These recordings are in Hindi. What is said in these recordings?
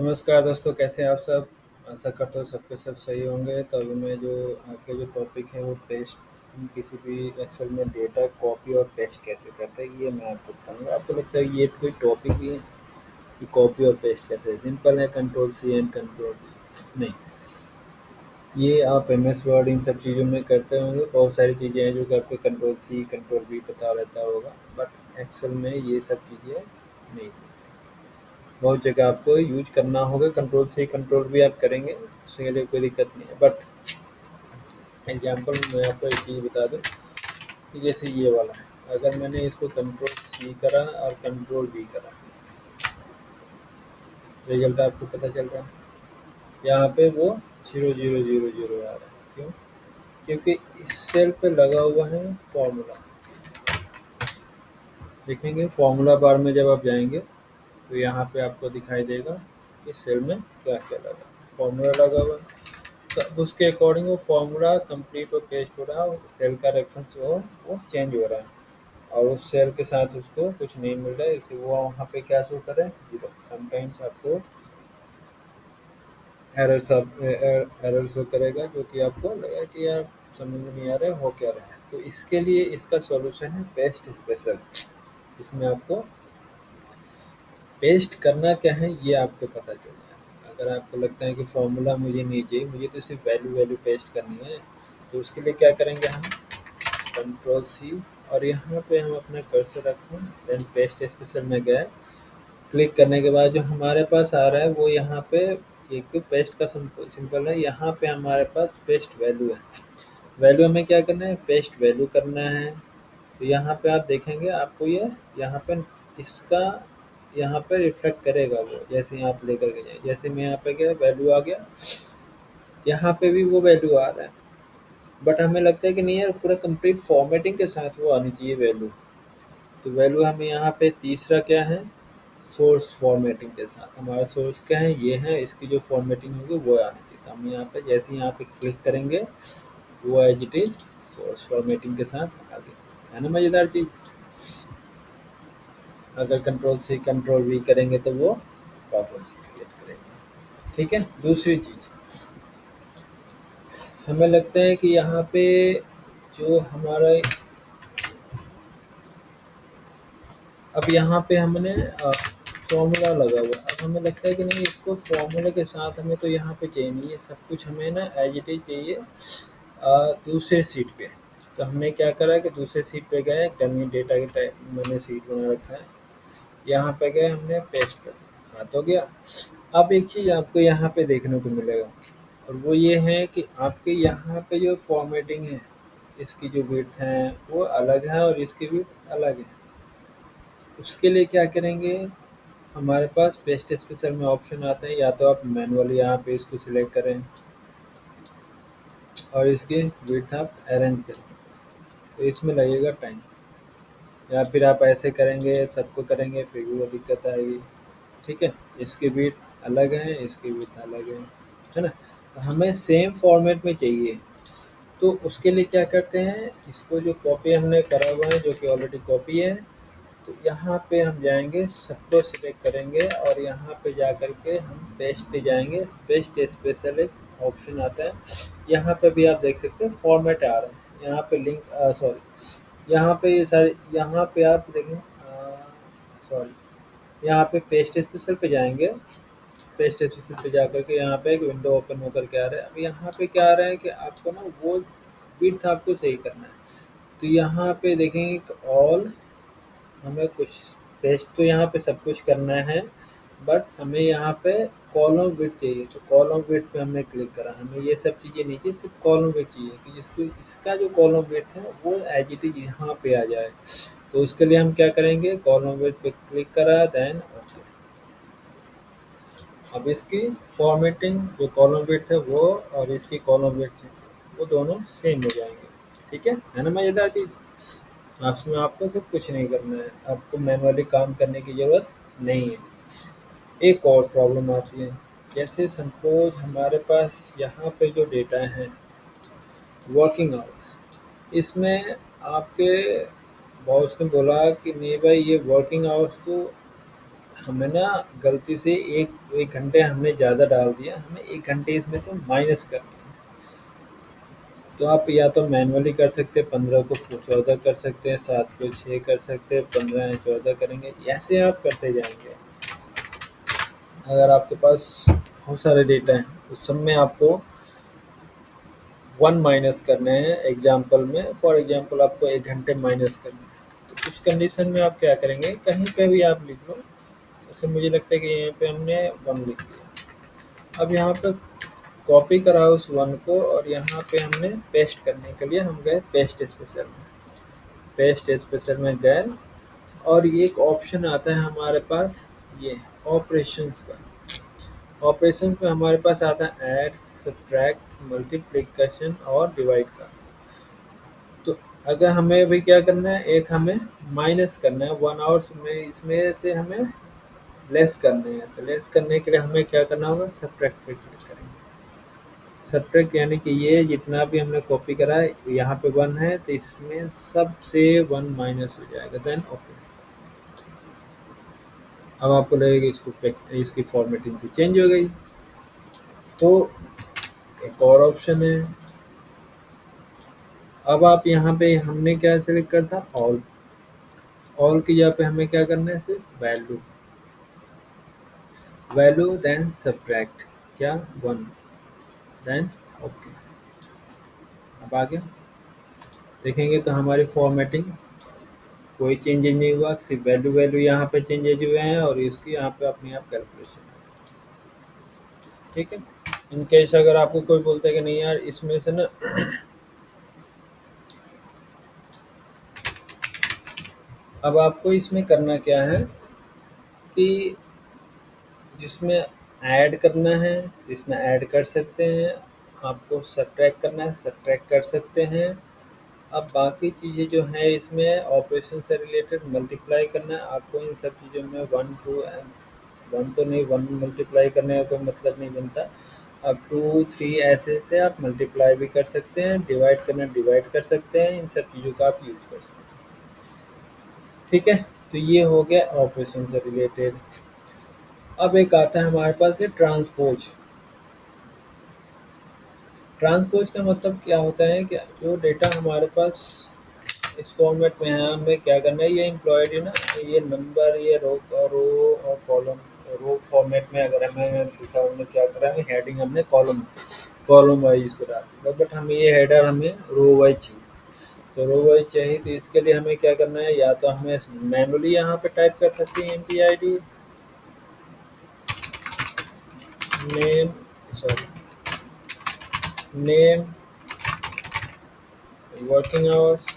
नमस्कार दोस्तों, कैसे हैं आप सब? आशा करता हूँ सबके सब सही होंगे। तो अभी मैं जो आपके जो टॉपिक है वो पेस्ट, हम किसी भी एक्सेल में डेटा कॉपी और पेस्ट कैसे करते हैं ये मैं आपको बताऊंगा। आपको लगता है ये कोई टॉपिक भी है कि कॉपी और पेस्ट कैसे? सिंपल है, control C and control V. नहीं, ये आप एम एस वर्ड इन सब चीज़ों में करते होंगे। बहुत सारी चीज़ें हैं जो कि आपको कंट्रोल सी कंट्रोल वी पता रहता होगा, बट एक्सेल में ये सब चीज़ें नहीं। बहुत जगह आपको यूज करना होगा। कंट्रोल से कंट्रोल भी आप करेंगे, उसके लिए कोई दिक्कत नहीं है। बट एग्जांपल मैं आपको एक चीज़ बता दूं कि जैसे ये वाला है, अगर मैंने इसको कंट्रोल सी करा और कंट्रोल वी करा, रिजल्ट आपको पता चल रहा है। यहाँ पे वो 0 0 0 0 आ रहा है। क्यों? क्योंकि इस सेल पे लगा हुआ है फॉर्मूला। देखेंगे फॉर्मूला बार में जब आप जाएंगे तो यहाँ पे आपको दिखाई देगा कि सेल में क्या क्या लगा, फॉर्मूला लगा हुआ है। तो अब उसके अकॉर्डिंग वो फॉर्मूला कंप्लीट और पेस्ट हो रहा है, और सेल का रेफरेंस वो चेंज हो रहा है, और उस सेल के साथ उसको कुछ नहीं मिल रहा है, इसे वो वहाँ पे क्या शो करे, जीरो। समटाइम्स आपको एरर शो करेगा, जो कि आपको लगा कि यार समझ में नहीं आ रहा है हो क्या रहा है। तो इसके लिए इसका सॉल्यूशन है पेस्ट स्पेशल। इसमें आपको पेस्ट करना क्या है ये आपको पता चल जाए। अगर आपको लगता है कि फॉर्मूला मुझे नहीं चाहिए, मुझे तो सिर्फ वैल्यू वैल्यू पेस्ट करनी है, तो उसके लिए क्या करेंगे हम, कंट्रोल सी, और यहाँ पे हम अपना कर्सर रखें, देन पेस्ट स्पेशल में गए। क्लिक करने के बाद जो हमारे पास आ रहा है वो यहाँ पे एक पेस्ट का सिंपल है। यहाँ पे हमारे पास पेस्ट वैल्यू है। वैल्यू हमें क्या करना है, पेस्ट वैल्यू करना है। तो यहाँ पे आप देखेंगे आपको ये यहाँ पे इसका यहाँ पे रिफ्लेक्ट करेगा वो, जैसे यहाँ पे लेकर के जाए। जैसे मैं यहाँ पे गया वैल्यू आ गया, यहाँ पे भी वो वैल्यू आ रहा है, बट हमें लगता है कि नहीं यार, पूरा कंप्लीट फॉर्मेटिंग के साथ वो आनी चाहिए वैल्यू। तो वैल्यू हमें यहाँ पे तीसरा क्या है, सोर्स फॉर्मेटिंग के साथ। हमारा सोर्स क्या है, ये है, इसकी जो फॉर्मेटिंग होगी वो आनी चाहिए। तो हम यहाँ पे जैसे यहाँ पे क्लिक करेंगे वो as it is source formatting के साथ आगे, है ना मज़ेदार चीज़। अगर कंट्रोल से कंट्रोल वी करेंगे तो वो प्रॉब्लम्स क्रिएट करेंगे। ठीक है, दूसरी चीज़ हमें लगता है कि यहाँ पे जो हमारा, अब यहाँ पे हमने फॉर्मूला लगा हुआ, अब हमें लगता है कि नहीं, इसको फॉर्मूले के साथ हमें तो यहाँ पे चाहिए नहीं, ये सब कुछ हमें ना एज इट इज चाहिए दूसरे सीट पे। तो हमने क्या करा कि दूसरे सीट पे गए, डमी डेटा के टाइप मैंने सीट बना रखा है, यहाँ पे गए, हमने पेस्ट कर दिया, हाँ तो गया। अब एक चीज़ आपको यहाँ पे देखने को मिलेगा, और वो ये है कि आपके यहाँ पे जो फॉर्मेटिंग है, इसकी जो विड्थ है वो अलग है और इसकी विड्थ अलग है। उसके लिए क्या करेंगे, हमारे पास पेस्ट स्पेशल में ऑप्शन आते हैं, या तो आप मैनुअली यहाँ पे इसको सिलेक्ट करें और इसकी विड्थ आप अरेंज करें, तो इसमें लगेगा टाइम। या फिर आप ऐसे करेंगे, सबको करेंगे, फिर भी वो दिक्कत आएगी। ठीक है, इसकी विड्थ अलग है, इसकी विड्थ अलग है ना। तो हमें सेम फॉर्मेट में चाहिए, तो उसके लिए क्या करते हैं, इसको जो कॉपी हमने करा हुआ है, जो कि ऑलरेडी कॉपी है, तो यहाँ पे हम जाएंगे, सबको सिलेक्ट करेंगे, और यहाँ पे जा करके हम पेस्ट पे जाएंगे। पेस्ट स्पेशल एक ऑप्शन आता है, यहाँ पे भी आप देख सकते हैं फॉर्मेट आ रहा है, यहाँ पे लिंक, सॉरी, यहाँ पे ये सारे, यहाँ पे आप देखें, सॉरी, यहाँ पे पेस्ट स्पेशल पे जाएंगे। पेस्ट स्पेशल पे जा करके यहाँ पे एक विंडो ओपन होकर के आ रहा है। अब यहाँ पे क्या आ रहा है कि आपको ना वो विड्थ आपको सही करना है। तो यहाँ पे देखेंगे कि ऑल, हमें कुछ पेस्ट तो यहाँ पे सब कुछ करना है, बट हमें यहाँ पे कॉलम विड्थ चाहिए। तो कॉलम विड्थ पे हमने क्लिक करा, हमें ये सब चीज़ें नहीं चाहिए, सिर्फ कॉलम विड्थ चाहिए कि जिसको इसका जो कॉलम विड्थ है वो एज इट इज यहाँ पे आ जाए। तो उसके लिए हम क्या करेंगे, कॉलम विड्थ पे क्लिक करा, देन ओके। अब इसकी फॉर्मेटिंग, जो कॉलम विड्थ है वो और इसकी कॉलम विड्थ है वो दोनों सेम हो जाएंगे। ठीक है ना मज़ेदार चीज़। आपसे आपको तो कुछ नहीं करना है, आपको मैनुअली काम करने की ज़रूरत नहीं है। एक और प्रॉब्लम आती है, जैसे सपोज हमारे पास यहाँ पे जो डेटा है वर्किंग आवर्स, इसमें आपके बॉस ने बोला कि नहीं भाई, ये वर्किंग आवर्स तो हमें ना गलती से एक 1 घंटे हमने ज़्यादा डाल दिया, हमें 1 घंटे इसमें से माइनस करना है। तो आप या तो मैनुअली कर सकते हैं, 15 को 14 कर सकते हैं, 7 को 6 कर सकते हैं, 15 या 14 करेंगे, ऐसे आप करते जाएँगे। अगर आपके पास बहुत सारे डेटा हैं, उस सब में आपको 1 माइनस करने हैं एग्ज़ाम्पल में, फॉर एग्ज़ाम्पल आपको 1 घंटे माइनस करने हैं। तो उस कंडीशन में आप क्या करेंगे, कहीं पे भी आप लिख लो, जैसे मुझे लगता है कि यहाँ पे हमने 1 लिख दिया। अब यहाँ पे कॉपी करा उस 1 को और यहाँ पे हमने पेस्ट करने के लिए हम गए पेस्ट स्पेशल में। पेस्ट स्पेशल में गए और ये एक ऑप्शन आता है हमारे पास, ये ऑपरेशंस का। ऑपरेशंस में हमारे पास आता है ऐड, सब्ट्रैक्ट, मल्टीप्लिकेशन और डिवाइड का। तो अगर हमें अभी क्या करना है, एक हमें माइनस करना है 1 और इसमें से हमें लेस करने हैं। तो लेस करने के लिए हमें क्या करना होगा, सब्ट्रैक्ट पे क्लिक करेंगे। सब्ट्रैक्ट यानी कि ये जितना भी हमने कॉपी करा है, यहाँ पे 1 है तो इसमें सबसे 1 माइनस हो जाएगा, देन ओके। अब आपको लगेगा इसकी फॉर्मेटिंग भी चेंज हो गई। तो एक और ऑप्शन है, अब आप यहाँ पे हमने क्या सेलेक्ट करता, ऑल की जगह पे हमें क्या करना है, सिर्फ वैल्यू, वैल्यू देन सब्ट्रैक्ट क्या 1, देन ओके। अब आगे देखेंगे तो हमारी फॉर्मेटिंग कोई चेंजेज नहीं हुआ, सिर्फ वैल्यू वैल्यू यहाँ पे चेंजेज हुए हैं और इसकी यहाँ पे अपने आप कैलकुलेशन। ठीक है। इन केस अगर आपको कोई बोलता है कि नहीं यार इसमें से ना अब आपको इसमें करना क्या है कि जिसमें ऐड करना है जिसमें ऐड कर सकते हैं, आपको सब्ट्रैक्ट करना है सब्ट्रैक्ट कर सकते हैं। अब बाकी चीज़ें जो हैं इसमें ऑपरेशन से रिलेटेड मल्टीप्लाई करना है आपको, इन सब चीज़ों में 1 2 1 तो नहीं, 1 मल्टीप्लाई करने का कोई मतलब नहीं बनता। अब 2 3 ऐसे से आप मल्टीप्लाई भी कर सकते हैं, डिवाइड करना डिवाइड कर सकते हैं, इन सब चीज़ों का आप यूज़ कर सकते हैं। ठीक है। तो ये हो गया ऑपरेशन से रिलेटेड। अब एक आता है हमारे पास, ये ट्रांसपोज। ट्रांसपोज का मतलब क्या होता है कि जो डेटा हमारे पास इस फॉर्मेट में है, हमें क्या करना है, ये एम्प्लॉयड है ना, ये नंबर, ये रो और कॉलम। रो फॉर्मेट में अगर हमें लिखा, हमने क्या करा है, हेडिंग हमने कॉलम कॉलम वाइज इसको डाल दिया, बट हमें ये हेडर हमें रो वाइज चाहिए। तो रो वाइज चाहिए तो इसके लिए हमें क्या करना है, या तो हमें मैनुअली यहाँ पे टाइप कर सकते हैं MPID name, sorry name, working hours,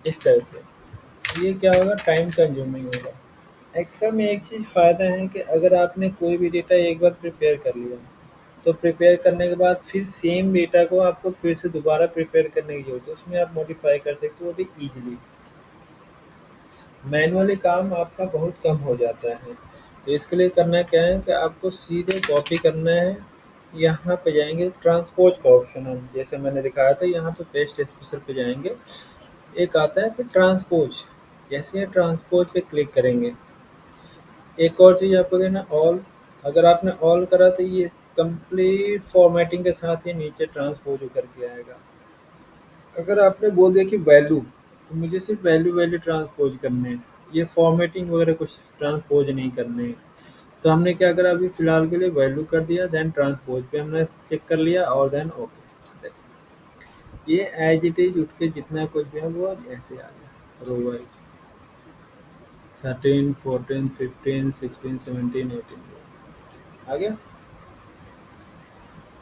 इस तरह से। ये क्या होगा, टाइम कंज्यूमिंग होगा। एक्सेल में एक चीज़ फ़ायदा है कि अगर आपने कोई भी डेटा एक बार प्रिपेयर कर लिया, तो प्रिपेयर करने के बाद फिर सेम डेटा को आपको फिर से दोबारा प्रिपेयर करने की ज़रूरत है, उसमें आप मॉडिफाई कर सकते हो वो भी ईज़िली। मैनुअली काम आपका बहुत कम हो जाता है। तो इसके लिए करना क्या है कि आपको सीधे कॉपी करना है, यहाँ पे जाएँगे ट्रांसपोज़ का ऑप्शन है, जैसे मैंने दिखाया था यहाँ पे पेस्ट स्पेशल पे जाएँगे, एक आता है फिर ट्रांसपोज़। जैसे ही ट्रांसपोज़ पे क्लिक करेंगे, एक और चीज़ आपको देना ऑल। अगर आपने ऑल करा तो ये कंप्लीट फॉर्मेटिंग के साथ ही नीचे ट्रांसपोज होकर के आएगा। अगर आपने बोल दिया कि वैल्यू, तो मुझे सिर्फ वैल्यू वैल्यू ट्रांसपोज करने हैं, ये फॉर्मेटिंग वगैरह कुछ ट्रांसपोज नहीं करने हैं। तो हमने क्या करा, अभी फिलहाल के लिए वैल्यू कर दिया, देन ट्रांसपोज पे हमने चेक कर लिया और देन ओके। देखिए ये एज इट इज उठ के जितना कुछ भी है वो ऐसे आ गया रो वाइज, 13 14 15 16 17 18 आ गया।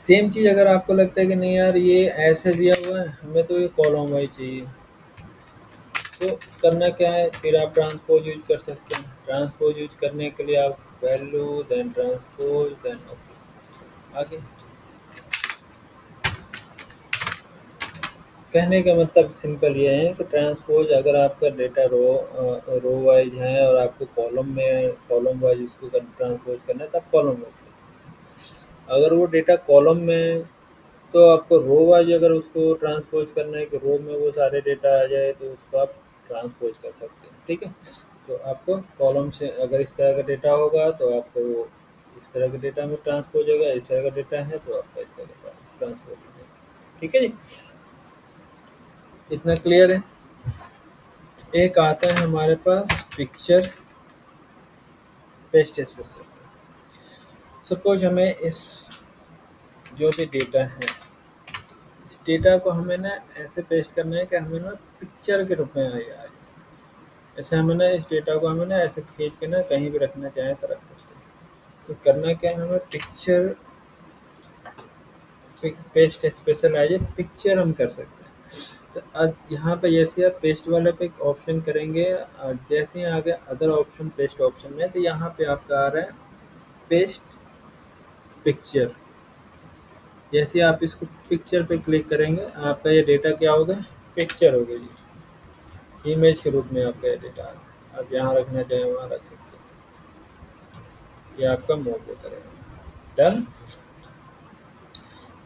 सेम चीज़ अगर आपको लगता है कि नहीं यार ये ऐसे दिया हुआ है, हमें तो ये कॉलम वाइज चाहिए, तो करना क्या है, फिर आप ट्रांसपोज यूज कर सकते हैं। ट्रांसपोज यूज करने के लिए आप value then transpose then okay, आगे। कहने का मतलब सिंपल ये है कि ट्रांसपोज अगर आपका डेटा रो वाइज है और आपको कॉलम वाइज इसको ट्रांसपोज करना है, तब कॉलम वाइज। अगर वो डेटा कॉलम में है, तो आपको रो वाइज अगर उसको ट्रांसपोज करना है कि रो में वो सारे डेटा आ जाए, तो उसको आप ट्रांसपोज कर सकते हैं। ठीक है। तो आपको कॉलम से अगर इस तरह का डेटा होगा तो आपको वो इस तरह के डेटा में ट्रांसफर हो जाएगा, इस तरह का डेटा है तो आपका इस तरह का ट्रांसफर हो जाएगा। ठीक है जी, इतना क्लियर है। एक आता है हमारे पास पिक्चर पेस्ट स्पेशल। सपोज हमें इस जो भी डेटा है, इस डेटा को हमें ना ऐसे पेस्ट करना है कि हमें ना पिक्चर के रूप में आ जाए। ऐसे हमें ना इस डेटा को हमें ना ऐसे खींच के ना कहीं भी रखना चाहें तो रख सकते हैं। तो करना क्या है, हमें पिक्चर पेस्ट स्पेशल आ जाए, पिक्चर हम कर सकते हैं। तो अब यहाँ पे जैसे आप पेस्ट वाले पे ऑप्शन करेंगे, जैसे ही आ गया अदर ऑप्शन पेस्ट ऑप्शन में, तो यहाँ पे आपका आ रहा है पेस्ट पिक्चर। जैसे आप इसको पिक्चर पे क्लिक करेंगे, आपका ये डेटा क्या होगा, पिक्चर हो गई जी, इमेज के रूप में आपका ये डेटा आ रहा है। आप यहाँ रखना चाहें वहाँ रख सकते हैं, ये आपका मूव होता रहेगा। डन।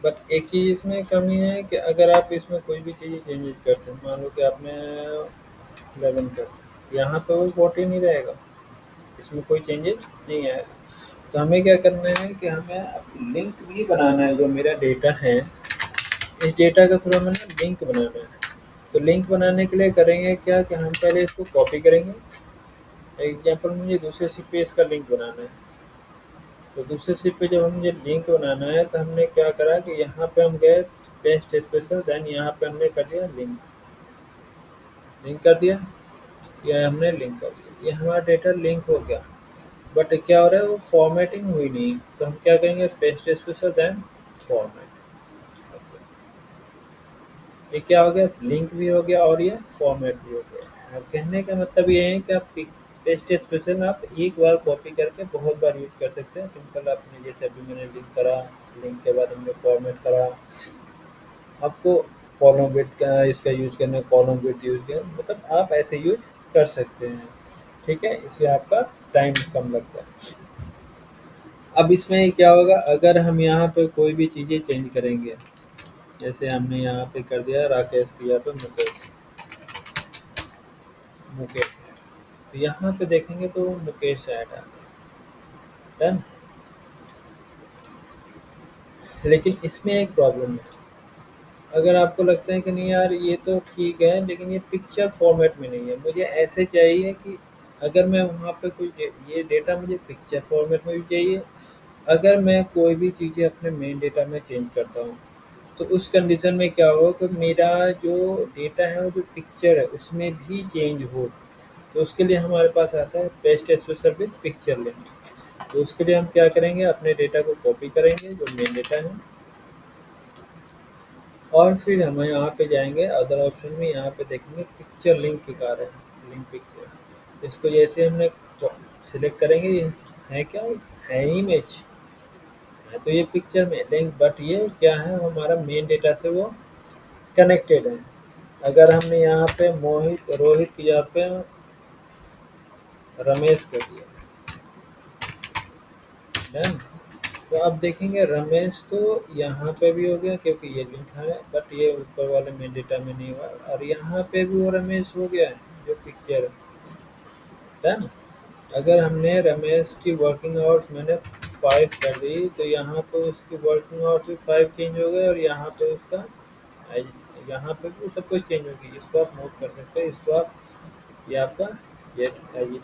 बट एक चीज़ इसमें कमी है कि अगर आप इसमें कोई भी चीज़ें चेंजेस करते हैं, मान लो कि आपने 11 कर, यहाँ पे वो 14 ही रहेगा, इसमें कोई चेंजेस नहीं आएगा। तो हमें क्या करना है कि हमें लिंक भी बनाना है, जो मेरा डेटा है इस डेटा का थोड़ा हमें लिंक बनाना है। तो लिंक बनाने के लिए करेंगे क्या कि हम पहले इसको कॉपी करेंगे। एग्जाम्पल मुझे दूसरे सी पे इसका लिंक बनाना है, तो दूसरे सी पे जब मुझे लिंक बनाना है तो हमने क्या करा कि यहाँ पे हम गए पेस्ट स्पेशल, देन यहाँ पे हमने कर दिया लिंक, लिंक कर दिया, या हमने लिंक कर दिया, ये हमारा डेटा लिंक हो गया। बट क्या हो रहा है, वो फॉर्मेटिंग हुई नहीं। तो हम क्या करेंगे, पेस्ट स्पेशल देन फॉर्मेट। ये क्या हो गया, लिंक भी हो गया और ये फॉर्मेट भी हो गया। अब कहने का मतलब ये है कि आप पेस्ट स्पेशल आप एक बार कॉपी करके बहुत बार यूज कर सकते हैं। सिंपल आपने जैसे अभी मैंने लिंक करा, लिंक के बाद हमने फॉर्मेट करा, आपको कॉलम विड्थ का इसका यूज करना है, कॉलम विड्थ यूज किया, मतलब आप ऐसे यूज कर सकते हैं। ठीक है, इससे आपका टाइम कम लगता है। अब इसमें क्या होगा, अगर हम यहाँ पे कोई भी चीज़ें चेंज करेंगे, जैसे हमने यहाँ पे कर दिया राकेश की यहाँ पे मुकेश, मुकेश, तो यहाँ पे देखेंगे तो मुकेश ऐड आ गया। डन। लेकिन इसमें एक प्रॉब्लम है, अगर आपको लगता है कि नहीं यार ये तो ठीक है लेकिन ये पिक्चर फॉर्मेट में नहीं है, मुझे ऐसे चाहिए कि अगर मैं वहाँ पे कोई ये डेटा मुझे पिक्चर फॉर्मेट में भी चाहिए। अगर मैं कोई भी चीज़ें अपने मेन डेटा में चेंज करता हूँ तो उस कंडीशन में क्या होगा कि मेरा जो डेटा है वो जो पिक्चर है उसमें भी चेंज हो। तो उसके लिए हमारे पास आता है paste special with picture link. तो उसके लिए हम क्या करेंगे, अपने डेटा को कॉपी करेंगे जो मेन डेटा है, और फिर हम यहाँ पे जाएंगे अदर ऑप्शन में, यहाँ पे देखेंगे पिक्चर लिंक की कार है, लिंक पिक्चर। इसको जैसे हमने सिलेक्ट करेंगे, ये है क्या, है इमेज है, तो ये पिक्चर में लिंक, बट ये क्या है हमारा मेन डेटा से वो कनेक्टेड है। अगर हमने यहाँ पे मोहित रोहित की जगह पे रमेश कर दिया, डन। तो आप देखेंगे रमेश तो यहाँ पे भी हो गया क्योंकि ये लिंक है, बट ये ऊपर वाले मेन डेटा में नहीं हुआ, और यहाँ पे भी वो रमेश हो गया है जो पिक्चर है, डन। अगर हमने रमेश की वर्किंग आवर्स मैंने 5 कर दी तो यहाँ पे उसकी वर्किंग आवर्स भी 5 चेंज हो गए, और यहाँ पे उसका यहाँ पे भी सब कुछ चेंज हो गई। इसको आप नोट कर सकते हैं, इसको आप, ये आपका ये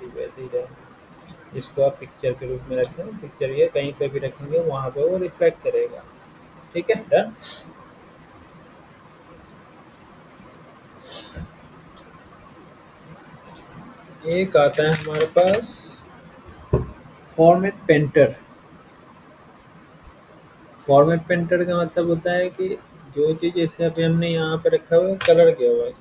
वैसे ही रहेगा। इसको आप पिक्चर के रूप में रखें, पिक्चर ये कहीं पे भी रखेंगे वहाँ पे वो रिफ्लेक्ट करेगा। ठीक है, डन। एक आता है हमारे पास फॉर्मेट पेंटर। फॉर्मेट पेंटर का मतलब होता है कि जो चीज़ जैसे अभी हमने यहाँ पे रखा हुआ है कलर किया हुआ है,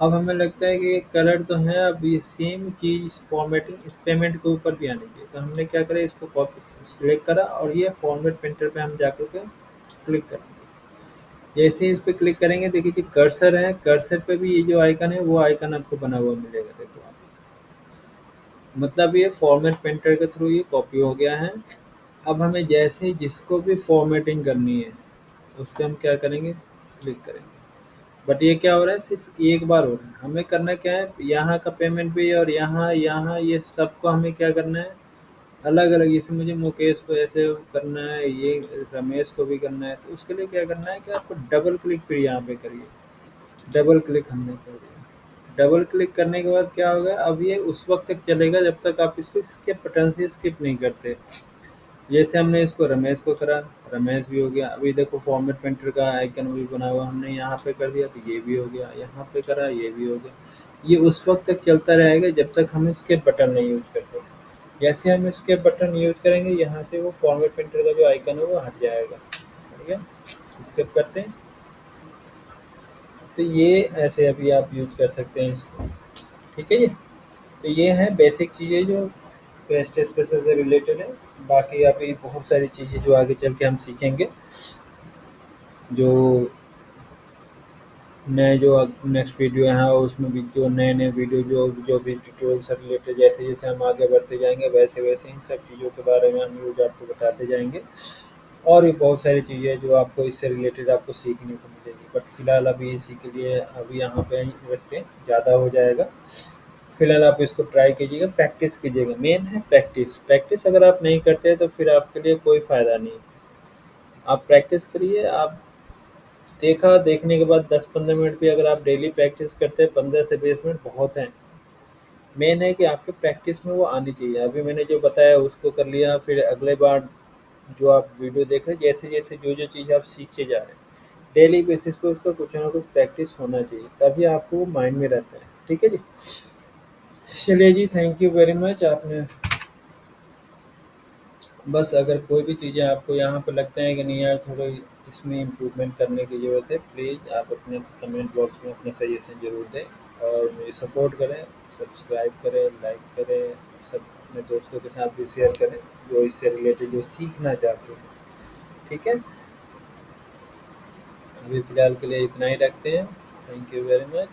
अब हमें लगता है कि ये कलर तो है, अब ये सेम चीज़ इस फॉर्मेटिंग इस पेमेंट के ऊपर भी आनी चाहिए। तो हमने क्या करा, इसको कॉपी सिलेक्ट करा और ये फॉर्मेट पेंटर पे हम जाकर के क्लिक करेंगे। जैसे ही इस पे क्लिक करेंगे देखिए कि कर्सर है, कर्सर पे भी ये जो आइकन है वो आइकन आपको बना हुआ मिलेगा, देखो आप, मतलब ये फॉर्मेट पेंटर के थ्रू ये कॉपी हो गया है। अब हमें जैसे ही जिसको भी फॉर्मेटिंग करनी है उस पर हम क्या करेंगे, क्लिक करेंगे। बट ये क्या हो रहा है, सिर्फ एक बार हो रहा है। हमें करना क्या है, यहाँ का पेमेंट भी और यहाँ यहाँ ये सबको हमें क्या करना है, अलग अलग। जैसे मुझे मुकेश को ऐसे करना है, ये रमेश को भी करना है, तो उसके लिए क्या करना है कि आपको डबल क्लिक फिर यहाँ पे करिए। डबल क्लिक हमने कर दिया। डबल क्लिक करने के बाद क्या होगा, अब ये उस वक्त तक चलेगा जब तक आप इसको स्किप बटन से स्किप नहीं करते। जैसे हमने इसको रमेश को करा, रमेश भी हो गया। अभी देखो फॉर्मेट पेंटर का आइकन भी बना हुआ, हमने यहाँ पे कर दिया तो ये भी हो गया, यहाँ पे करा ये भी हो गया। ये उस वक्त तक चलता रहेगा जब तक हम स्किप बटन नहीं यूज करते। जैसे हम स्किप बटन यूज करेंगे, यहाँ से वो फॉर्मेट पेंटर का जो आइकन है वो हट जाएगा। ठीक है, स्किप करते हैं। तो ये ऐसे अभी आप यूज कर सकते हैं इसको। ठीक है जी। तो ये है बेसिक चीज़ें जो पेस्ट स्पेशल से रिलेटेड है। बाकी अभी बहुत सारी चीज़ें जो आगे चल के हम सीखेंगे, जो नए जो नेक्स्ट वीडियो है उसमें भी जो नए नए वीडियो जो जो भी ट्यूटोरियल से रिलेटेड, जैसे जैसे हम आगे बढ़ते जाएंगे वैसे वैसे इन सब चीज़ों के बारे में हम यूज आपको बताते जाएंगे। और भी बहुत सारी चीज़ें हैं जो आपको इससे रिलेटेड आपको सीखने को मिलेगी। बट फिलहाल अभी इसी के लिए अभी यहाँ पे ही रखते हैं, ज़्यादा हो जाएगा। फिलहाल आप इसको ट्राई कीजिएगा, प्रैक्टिस कीजिएगा। मेन है प्रैक्टिस। प्रैक्टिस अगर आप नहीं करते तो फिर आपके लिए कोई फ़ायदा नहीं। आप प्रैक्टिस करिए। आप देखा, देखने के बाद 10-15 मिनट भी अगर आप डेली प्रैक्टिस करते हैं, 15 से 20 मिनट बहुत हैं। मेन है कि आपके प्रैक्टिस में वो आनी चाहिए। अभी मैंने जो बताया उसको कर लिया, फिर अगले बार जो आप वीडियो देख रहे हैं, जैसे-जैसे जो-जो चीज़ आप सीखते जा रहे हैं, डेली बेसिस पे उसका कुछ ना कुछ प्रैक्टिस होना चाहिए, तभी आपको वो माइंड में रहता है। ठीक है जी? चलिए जी, थैंक यू वेरी मच। आपने बस अगर कोई भी चीज़ें आपको यहाँ पे लगता है कि नहीं यार, थोड़ा इसमें इम्प्रूवमेंट करने की ज़रूरत है, प्लीज़ आप अपने कमेंट बॉक्स में अपना सजेशन ज़रूर दें और मुझे सपोर्ट करें, सब्सक्राइब करें, लाइक करें, सब अपने दोस्तों के साथ भी शेयर करें, जो इससे रिलेटेड जो सीखना चाहते हैं। ठीक है? अभी फ़िलहाल के लिए इतना ही रखते हैं। Thank you very much.